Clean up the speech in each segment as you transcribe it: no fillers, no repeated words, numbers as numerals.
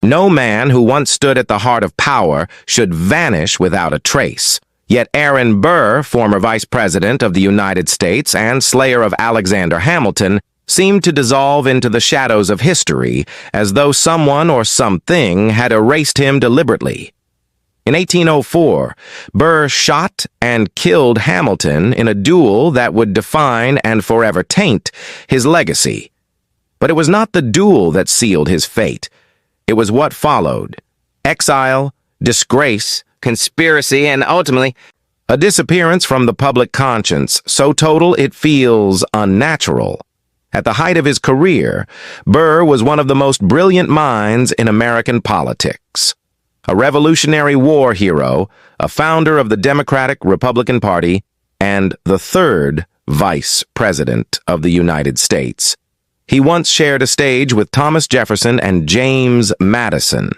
No man who once stood at the heart of power should vanish without a trace. Yet Aaron Burr, former Vice President of the United States and slayer of Alexander Hamilton, seemed to dissolve into the shadows of history as though someone or something had erased him deliberately. In 1804, Burr shot and killed Hamilton in a duel that would define and forever taint his legacy. But it was not the duel that sealed his fate. It was what followed: exile, disgrace, conspiracy, and ultimately a disappearance from the public conscience so total it feels unnatural. At the height of his career, Burr was one of the most brilliant minds in American politics. A Revolutionary War hero, a founder of the Democratic-Republican Party, and the third Vice President of the United States. He once shared a stage with Thomas Jefferson and James Madison.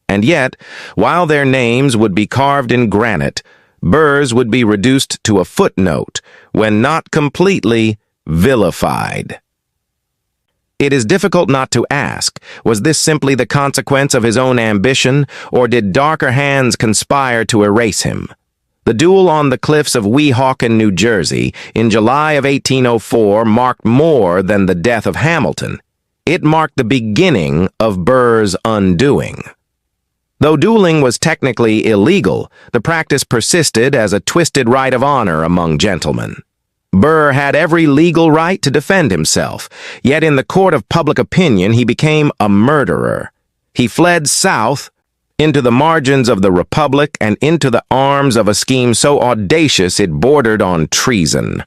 And yet, while their names would be carved in granite, Burr's would be reduced to a footnote when not completely vilified. It is difficult not to ask, was this simply the consequence of his own ambition, or did darker hands conspire to erase him? The duel on the cliffs of Weehawken, New Jersey, in July of 1804 marked more than the death of Hamilton. It marked the beginning of Burr's undoing. Though dueling was technically illegal, the practice persisted as a twisted right of honor among gentlemen. Burr had every legal right to defend himself, yet in the court of public opinion he became a murderer. He fled south into the margins of the Republic and into the arms of a scheme so audacious it bordered on treason.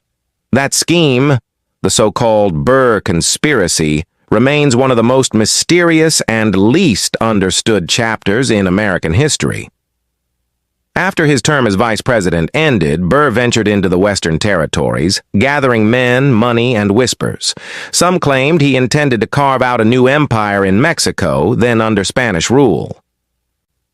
That scheme, the so-called Burr conspiracy, remains one of the most mysterious and least understood chapters in American history. After his term as vice president ended, Burr ventured into the Western territories, gathering men, money, and whispers. Some claimed he intended to carve out a new empire in Mexico, then under Spanish rule.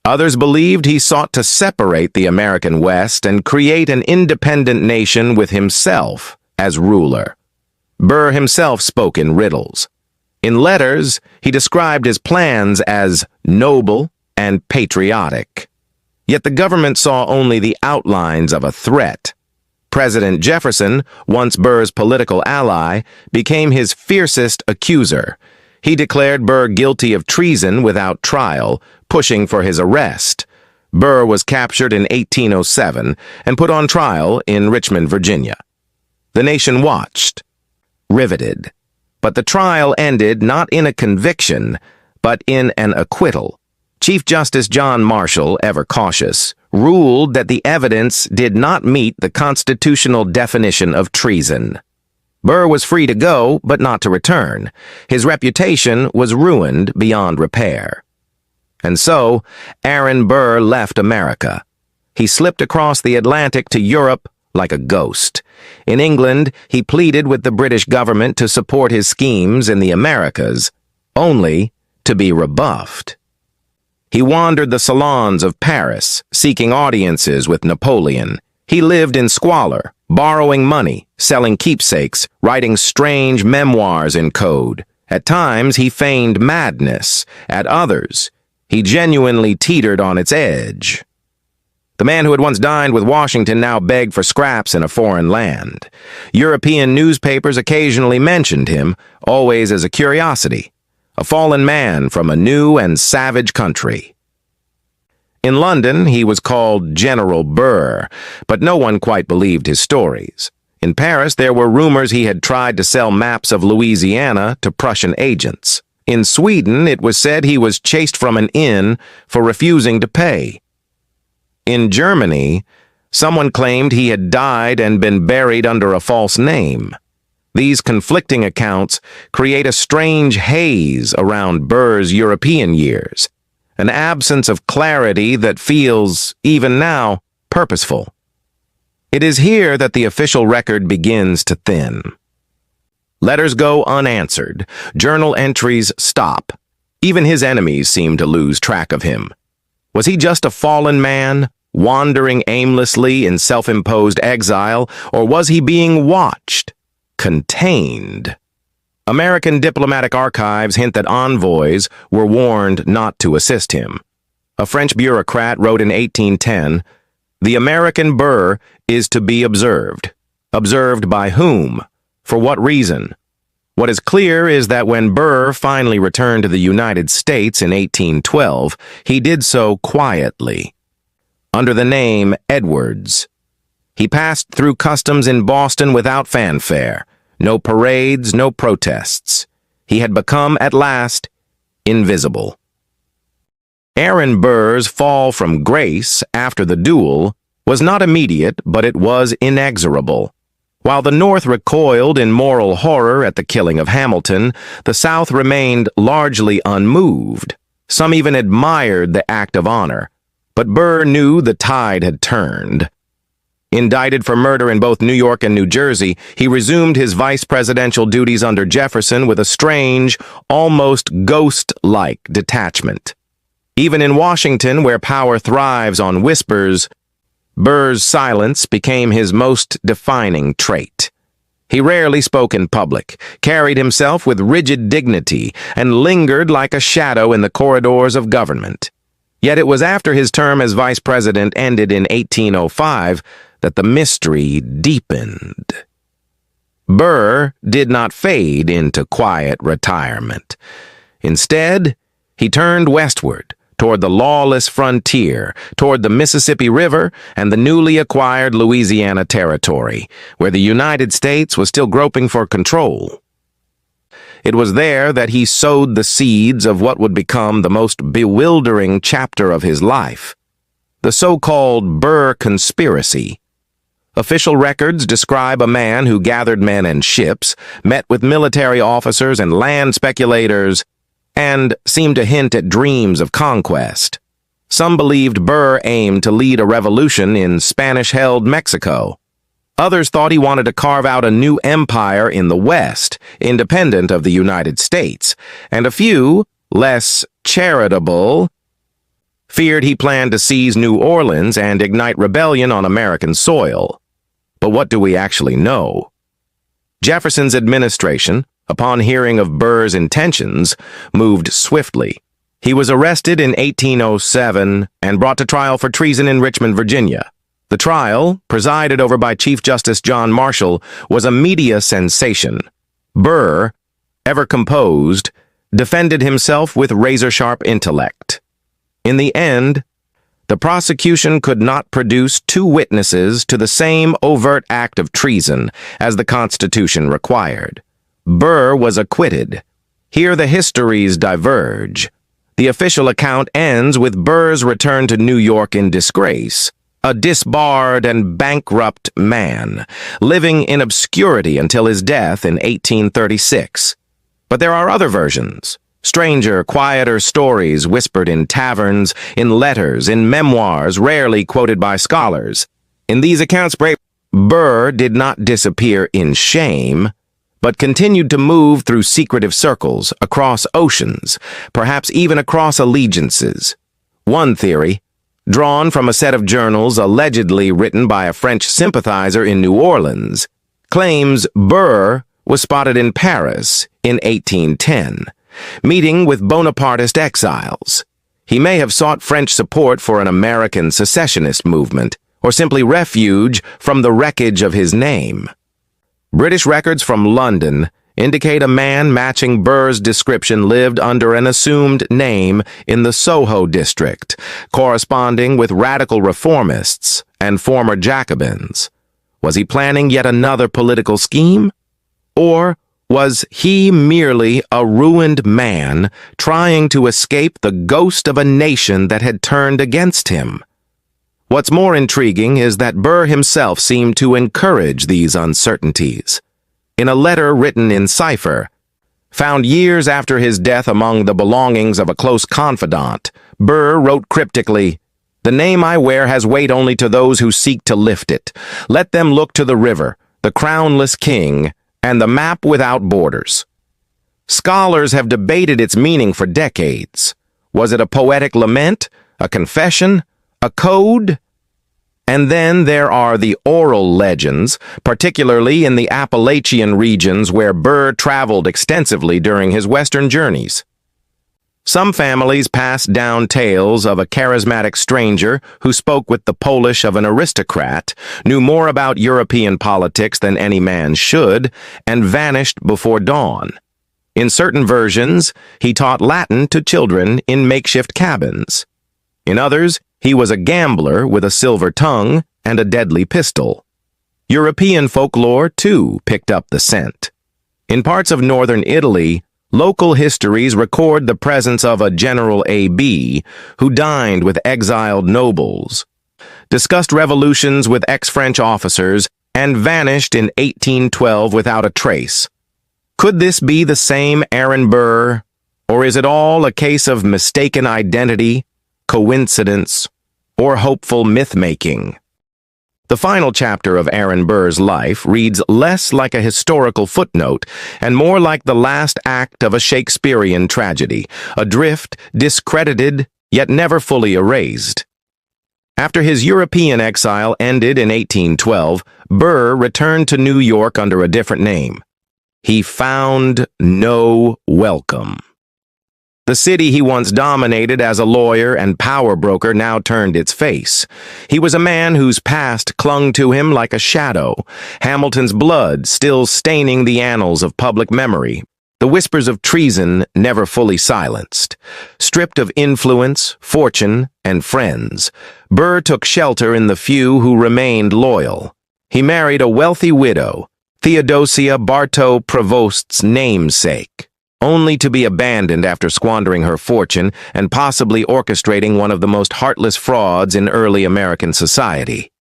Others believed he sought to separate the American West and create an independent nation with himself as ruler. Burr himself spoke in riddles. In letters, he described his plans as noble and patriotic. Yet the government saw only the outlines of a threat. President Jefferson, once Burr's political ally, became his fiercest accuser. He declared Burr guilty of treason without trial, pushing for his arrest. Burr was captured in 1807 and put on trial in Richmond, Virginia. The nation watched, riveted. But the trial ended not in a conviction, but in an acquittal. Chief Justice John Marshall, ever cautious, ruled that the evidence did not meet the constitutional definition of treason. Burr was free to go, but not to return. His reputation was ruined beyond repair. And so, Aaron Burr left America. He slipped across the Atlantic to Europe like a ghost. In England, he pleaded with the British government to support his schemes in the Americas, only to be rebuffed. He wandered the salons of Paris, seeking audiences with Napoleon. He lived in squalor, borrowing money, selling keepsakes, writing strange memoirs in code. At times, he feigned madness. At others, he genuinely teetered on its edge. The man who had once dined with Washington now begged for scraps in a foreign land. European newspapers occasionally mentioned him, always as a curiosity. A fallen man from a new and savage country. In London, he was called General Burr, but no one quite believed his stories. In Paris, there were rumors he had tried to sell maps of Louisiana to Prussian agents. In Sweden, it was said he was chased from an inn for refusing to pay. In Germany, someone claimed he had died and been buried under a false name. These conflicting accounts create a strange haze around Burr's European years, an absence of clarity that feels, even now, purposeful. It is here that the official record begins to thin. Letters go unanswered, journal entries stop. Even his enemies seem to lose track of him. Was he just a fallen man, wandering aimlessly in self-imposed exile, or was he being watched? Contained. American diplomatic archives hint that envoys were warned not to assist him. A French bureaucrat wrote in 1810, "The American Burr is to be observed. Observed by whom? For what reason?" What is clear is that when Burr finally returned to the United States in 1812, he did so quietly, under the name Edwards. He passed through customs in Boston without fanfare, no parades, no protests. He had become, at last, invisible. Aaron Burr's fall from grace after the duel was not immediate, but it was inexorable. While the North recoiled in moral horror at the killing of Hamilton, the South remained largely unmoved. Some even admired the act of honor. But Burr knew the tide had turned. Indicted for murder in both New York and New Jersey, he resumed his vice presidential duties under Jefferson with a strange, almost ghost-like detachment. Even in Washington, where power thrives on whispers, Burr's silence became his most defining trait. He rarely spoke in public, carried himself with rigid dignity, and lingered like a shadow in the corridors of government. Yet it was after his term as vice president ended in 1805 that the mystery deepened. Burr did not fade into quiet retirement. Instead, he turned westward, toward the lawless frontier, toward the Mississippi River and the newly acquired Louisiana Territory, where the United States was still groping for control. It was there that he sowed the seeds of what would become the most bewildering chapter of his life, the so-called Burr Conspiracy. Official records describe a man who gathered men and ships, met with military officers and land speculators, and seemed to hint at dreams of conquest. Some believed Burr aimed to lead a revolution in Spanish-held Mexico. Others thought he wanted to carve out a new empire in the West, independent of the United States, and a few, less charitable, feared he planned to seize New Orleans and ignite rebellion on American soil. But what do we actually know? Jefferson's administration, upon hearing of Burr's intentions, moved swiftly. He was arrested in 1807 and brought to trial for treason in Richmond, Virginia. The trial, presided over by Chief Justice John Marshall, was a media sensation. Burr, ever composed, defended himself with razor-sharp intellect. In the end, the prosecution could not produce two witnesses to the same overt act of treason as the Constitution required. Burr was acquitted. Here the histories diverge. The official account ends with Burr's return to New York in disgrace, a disbarred and bankrupt man, living in obscurity until his death in 1836. But there are other versions. Stranger, quieter stories whispered in taverns, in letters, in memoirs rarely quoted by scholars. In these accounts, Burr did not disappear in shame, but continued to move through secretive circles, across oceans, perhaps even across allegiances. One theory, drawn from a set of journals allegedly written by a French sympathizer in New Orleans, claims Burr was spotted in Paris in 1810, meeting with Bonapartist exiles. He may have sought French support for an American secessionist movement, or simply refuge from the wreckage of his name. British records from London indicate a man matching Burr's description lived under an assumed name in the Soho district, corresponding with radical reformists and former Jacobins. Was he planning yet another political scheme? Or was he merely a ruined man trying to escape the ghost of a nation that had turned against him? What's more intriguing is that Burr himself seemed to encourage these uncertainties. In a letter written in cipher, found years after his death among the belongings of a close confidant, Burr wrote cryptically, "The name I wear has weight only to those who seek to lift it. Let them look to the river, the crownless king, and the map without borders." Scholars have debated its meaning for decades. Was it a poetic lament, a confession, a code? And then there are the oral legends, particularly in the Appalachian regions where Burr traveled extensively during his western journeys. Some families passed down tales of a charismatic stranger who spoke with the Polish of an aristocrat, knew more about European politics than any man should, and vanished before dawn. In certain versions, he taught Latin to children in makeshift cabins. In others, he was a gambler with a silver tongue and a deadly pistol. European folklore, too, picked up the scent. In parts of northern Italy, local histories record the presence of a General A.B. who dined with exiled nobles, discussed revolutions with ex-French officers, and vanished in 1812 without a trace. Could this be the same Aaron Burr, or is it all a case of mistaken identity, coincidence, or hopeful myth-making? The final chapter of Aaron Burr's life reads less like a historical footnote and more like the last act of a Shakespearean tragedy, adrift, discredited, yet never fully erased. After his European exile ended in 1812, Burr returned to New York under a different name. He found no welcome. The city he once dominated as a lawyer and power broker now turned its face. He was a man whose past clung to him like a shadow, Hamilton's blood still staining the annals of public memory, the whispers of treason never fully silenced. Stripped of influence, fortune, and friends, Burr took shelter in the few who remained loyal. He married a wealthy widow, Theodosia Bartow Provost's namesake, only to be abandoned after squandering her fortune and possibly orchestrating one of the most heartless frauds in early American society.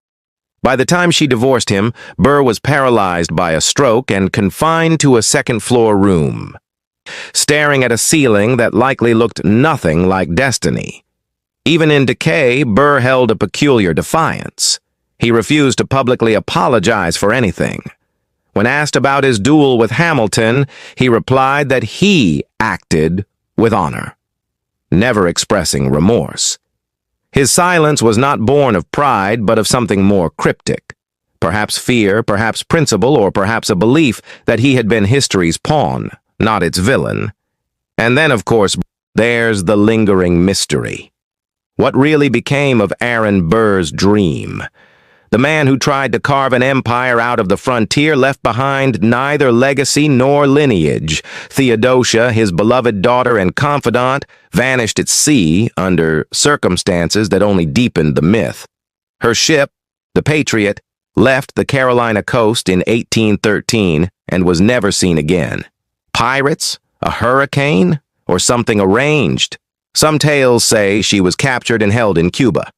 By the time she divorced him, Burr was paralyzed by a stroke and confined to a second-floor room, staring at a ceiling that likely looked nothing like destiny. Even in decay, Burr held a peculiar defiance. He refused to publicly apologize for anything. When asked about his duel with Hamilton, he replied that he acted with honor, never expressing remorse. His silence was not born of pride, but of something more cryptic. Perhaps fear, perhaps principle, or perhaps a belief that he had been history's pawn, not its villain. And then, of course, there's the lingering mystery. What really became of Aaron Burr's dream? The man who tried to carve an empire out of the frontier left behind neither legacy nor lineage. Theodosia, his beloved daughter and confidant, vanished at sea under circumstances that only deepened the myth. Her ship, the Patriot, left the Carolina coast in 1813 and was never seen again. Pirates? A hurricane? Or something arranged? Some tales say she was captured and held in Cuba.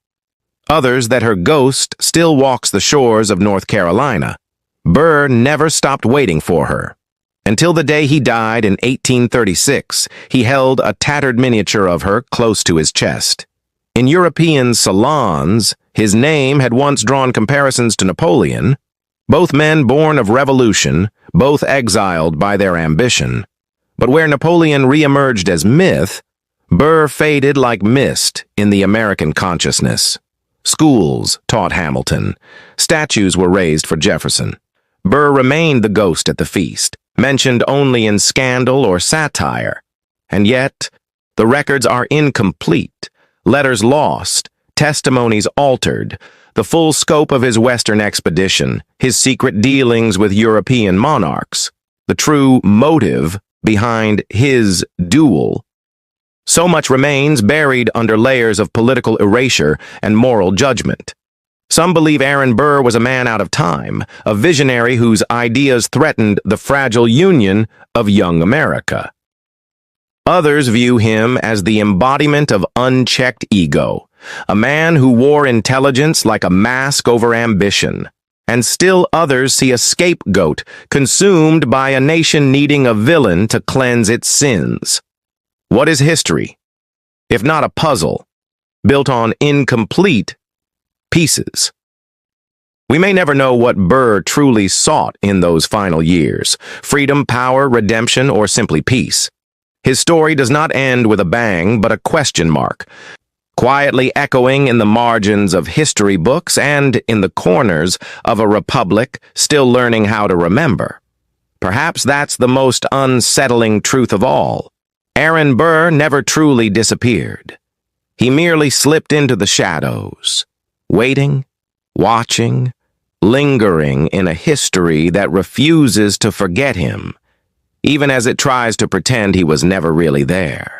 Others that her ghost still walks the shores of North Carolina. Burr never stopped waiting for her. Until the day he died in 1836, he held a tattered miniature of her close to his chest. In European salons, his name had once drawn comparisons to Napoleon, both men born of revolution, both exiled by their ambition. But where Napoleon re-emerged as myth, Burr faded like mist in the American consciousness. Schools taught Hamilton. Statues were raised for Jefferson. Burr remained the ghost at the feast, mentioned only in scandal or satire. And yet, the records are incomplete, letters lost, testimonies altered, the full scope of his Western expedition, his secret dealings with European monarchs, the true motive behind his duel. So much remains buried under layers of political erasure and moral judgment. Some believe Aaron Burr was a man out of time, a visionary whose ideas threatened the fragile union of young America. Others view him as the embodiment of unchecked ego, a man who wore intelligence like a mask over ambition. And still others see a scapegoat consumed by a nation needing a villain to cleanse its sins. What is history, if not a puzzle, built on incomplete pieces? We may never know what Burr truly sought in those final years: freedom, power, redemption, or simply peace. His story does not end with a bang, but a question mark. quietly echoing in the margins of history books and in the corners of a republic still learning how to remember. Perhaps that's the most unsettling truth of all. Aaron Burr never truly disappeared. He merely slipped into the shadows, waiting, watching, lingering in a history that refuses to forget him, even as it tries to pretend he was never really there.